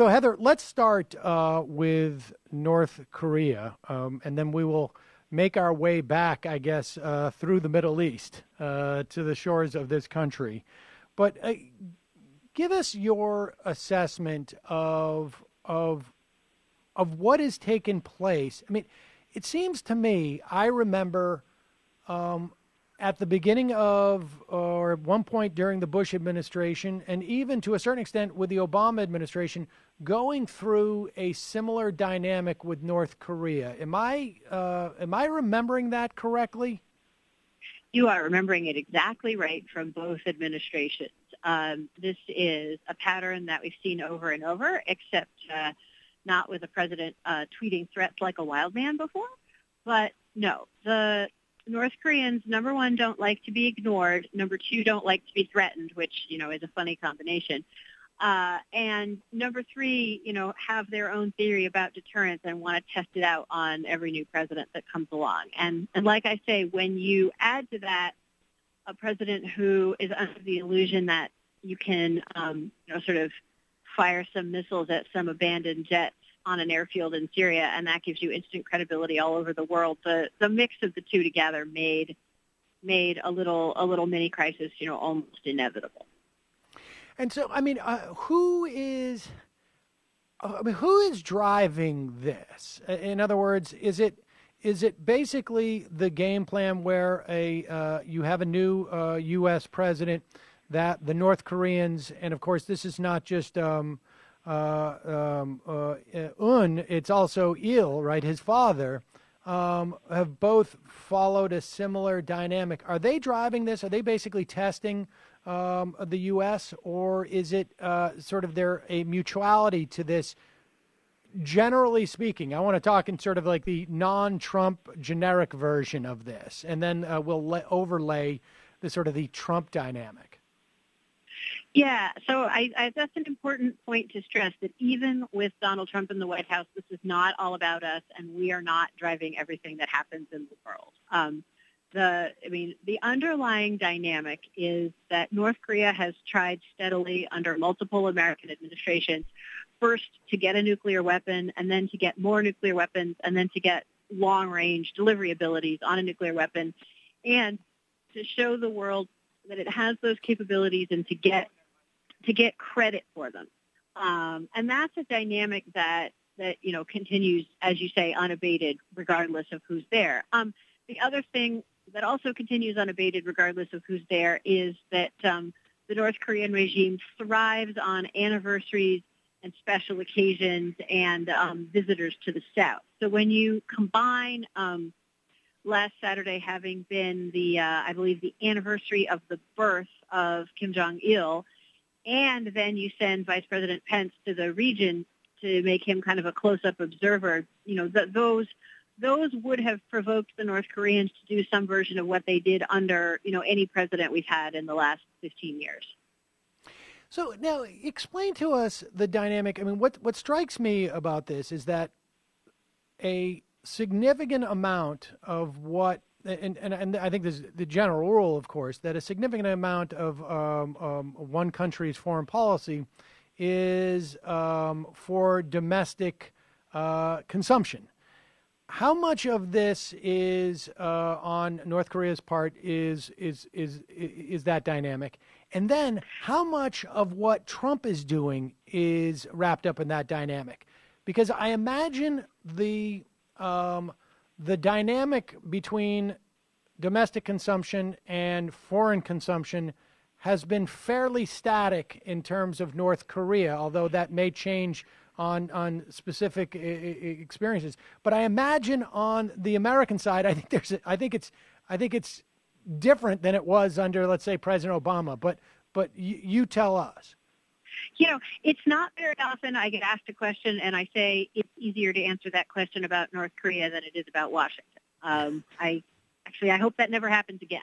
So, Heather, let's start with North Korea, and then we will make our way back, I guess, through the Middle East to the shores of this country. But give us your assessment of what has taken place. I mean, it seems to me, I remember at the beginning of, or at one point during the Bush administration, and even to a certain extent with the Obama administration, going through a similar dynamic with North Korea. Am I remembering that correctly? You are remembering it exactly right from both administrations. This is a pattern that we've seen over and over, except not with a president tweeting threats like a wild man before. But no, the North Koreans, number one, don't like to be ignored. Number two, don't like to be threatened, which, is a funny combination. And number three, have their own theory about deterrence and want to test it out on every new president that comes along. And like I say, when you add to that a president who is under the illusion that you can, sort of fire some missiles at some abandoned jets on an airfield in Syria, and that gives you instant credibility all over the world, the mix of the two together made a little mini crisis, almost inevitable. And so, who is driving this? In other words, is it basically the game plan where you have a new U.S. president that the North Koreans, and of course this is not just it's also Il, right, his father, have both followed a similar dynamic. Are they driving this? Are they basically testing the U.S., or is it sort of a mutuality to this? Generally speaking, I want to talk in sort of like the non-Trump generic version of this, and then we'll overlay the sort of the Trump dynamic. Yeah, so I that's an important point to stress, that even with Donald Trump in the White House, this is not all about us, and we are not driving everything that happens in the world. The underlying dynamic is that North Korea has tried steadily under multiple American administrations, first to get a nuclear weapon, and then to get more nuclear weapons, and then to get long-range delivery abilities on a nuclear weapon, and to show the world that it has those capabilities and to get credit for them. And that's a dynamic that continues, as you say, unabated, regardless of who's there. The other thing that also continues unabated, regardless of who's there, is that the North Korean regime thrives on anniversaries and special occasions and visitors to the South. So when you combine last Saturday having been I believe the anniversary of the birth of Kim Jong-il, and then you send Vice President Pence to the region to make him kind of a close-up observer, those would have provoked the North Koreans to do some version of what they did under, any president we've had in the last 15 years. So now explain to us the dynamic. I mean, what strikes me about this is that a significant amount of what, and I think this is the general rule, of course, that a significant amount of one country's foreign policy is for domestic consumption. How much of this is on North Korea's part is that dynamic? And then how much of what Trump is doing is wrapped up in that dynamic? Because I imagine the dynamic between domestic consumption and foreign consumption has been fairly static in terms of North Korea, although that may change on specific experiences. But I imagine on the American side, I think it's different than it was under, let's say, President Obama. But you tell us. It's not very often I get asked a question and I say it's easier to answer that question about North Korea than it is about Washington. I hope that never happens again.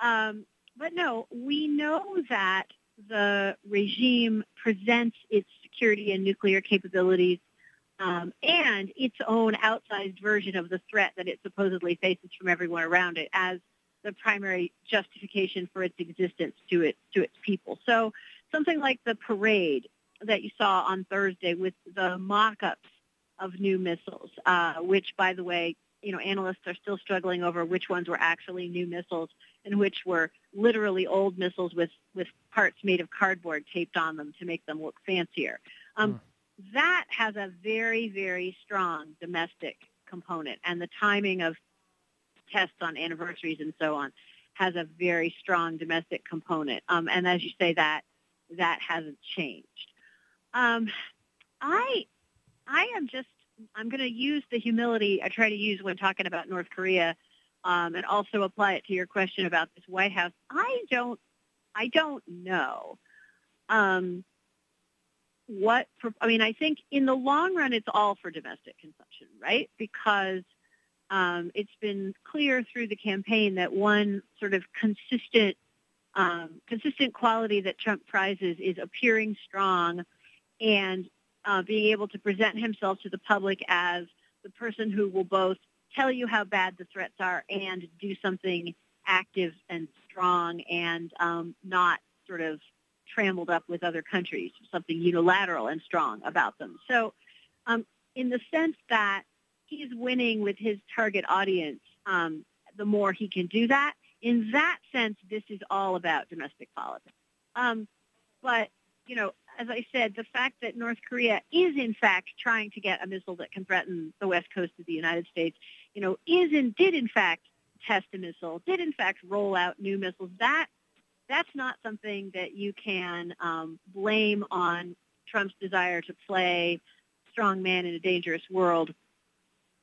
But no, we know that the regime presents its security and nuclear capabilities and its own outsized version of the threat that it supposedly faces from everyone around it as the primary justification for its existence to its people. So something like the parade that you saw on Thursday with the mock-ups of new missiles, which, by the way, analysts are still struggling over which ones were actually new missiles and which were literally old missiles with parts made of cardboard taped on them to make them look fancier. That has a very, very strong domestic component, and the timing of tests on anniversaries and so on has a very strong domestic component. And as you say, that hasn't changed. I'm going to use the humility I try to use when talking about North Korea, and also apply it to your question about this White House. I don't know I think in the long run, it's all for domestic consumption, right? Because it's been clear through the campaign that one sort of consistent quality that Trump prizes is appearing strong and being able to present himself to the public as the person who will both tell you how bad the threats are and do something active and strong and not sort of trammeled up with other countries, something unilateral and strong about them. So in the sense that he's winning with his target audience, the more he can do that. In that sense, this is all about domestic politics. But, as I said, the fact that North Korea is, in fact, trying to get a missile that can threaten the west coast of the United States, did, in fact, test a missile, did, in fact, roll out new missiles, that's not something that you can blame on Trump's desire to play strong man in a dangerous world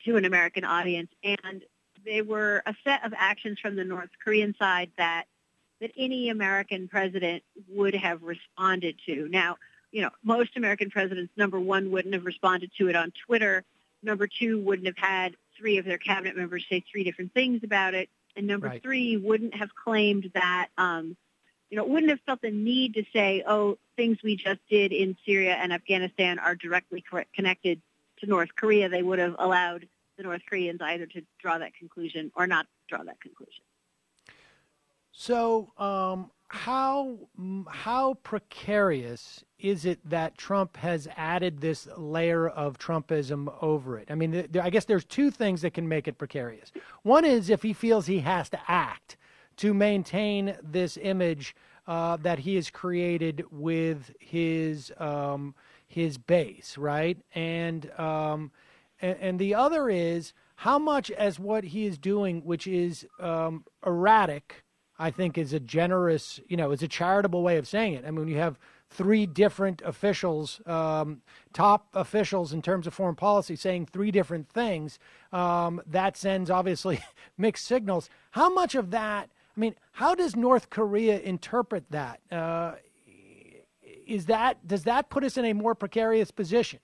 to an American audience. And they were a set of actions from the North Korean side that any American president would have responded to. Now, most American presidents, number one, wouldn't have responded to it on Twitter. Number two, wouldn't have had three of their cabinet members say three different things about it. And number three, wouldn't have claimed that, wouldn't have felt the need to say, things we just did in Syria and Afghanistan are directly connected to North Korea. They would have allowed the North Koreans either to draw that conclusion or not draw that conclusion. So how precarious is it that Trump has added this layer of Trumpism over it? I mean, I guess there's two things that can make it precarious. One is if he feels he has to act to maintain this image that he has created with his base, right? And the other is how much as what he is doing, which is erratic, I think is a generous, is a charitable way of saying it. I mean, you have three different officials, top officials in terms of foreign policy saying three different things. That sends obviously mixed signals. How much of that, how does North Korea interpret that? Does that put us in a more precarious position?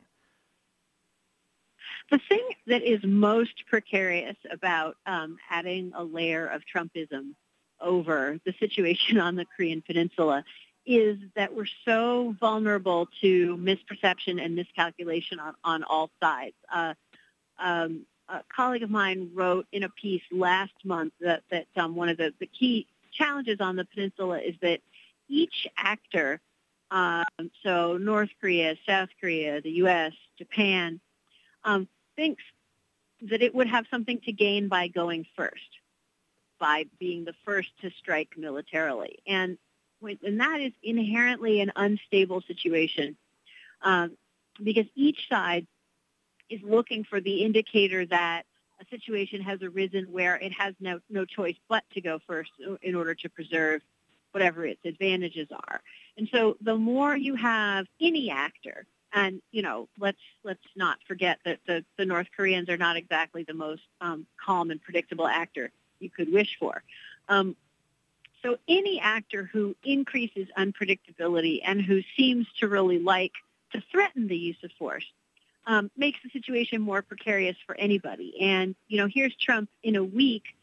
The thing that is most precarious about adding a layer of Trumpism over the situation on the Korean Peninsula is that we're so vulnerable to misperception and miscalculation on all sides. A colleague of mine wrote in a piece last month that one of the key challenges on the peninsula is that each actor, so North Korea, South Korea, the U.S., Japan, thinks that it would have something to gain by going first, by being the first to strike militarily. And that is inherently an unstable situation because each side is looking for the indicator that a situation has arisen where it has no choice but to go first in order to preserve whatever its advantages are. And so the more you have any actor, and, let's not forget that the North Koreans are not exactly the most calm and predictable actor you could wish for. So any actor who increases unpredictability and who seems to really like to threaten the use of force makes the situation more precarious for anybody. And, here's Trump in a week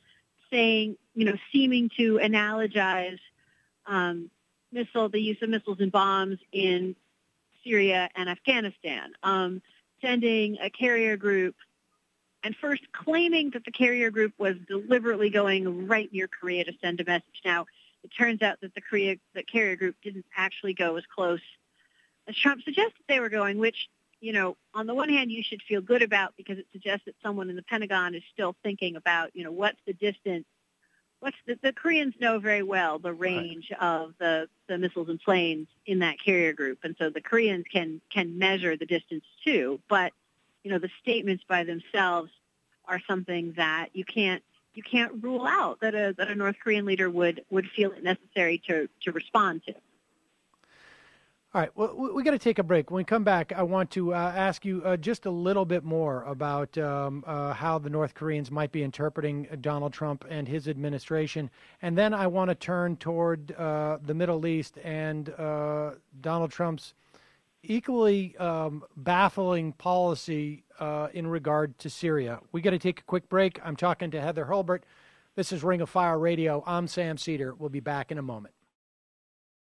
saying, seeming to analogize the use of missiles and bombs in Syria and Afghanistan, sending a carrier group and first claiming that the carrier group was deliberately going right near Korea to send a message. Now, it turns out that the carrier group didn't actually go as close as Trump suggested they were going, which, on the one hand, you should feel good about because it suggests that someone in the Pentagon is still thinking about, what's the distance. The Koreans know very well the range of the missiles and planes in that carrier group. And so the Koreans can measure the distance too. But, the statements by themselves are something that you can't rule out that a North Korean leader would feel it necessary to respond to. All right. Well, we got to take a break. When we come back, I want to ask you just a little bit more about how the North Koreans might be interpreting Donald Trump and his administration. And then I want to turn toward the Middle East and Donald Trump's equally baffling policy in regard to Syria. We got to take a quick break. I'm talking to Heather Hurlburt. This is Ring of Fire Radio. I'm Sam Seder. We'll be back in a moment.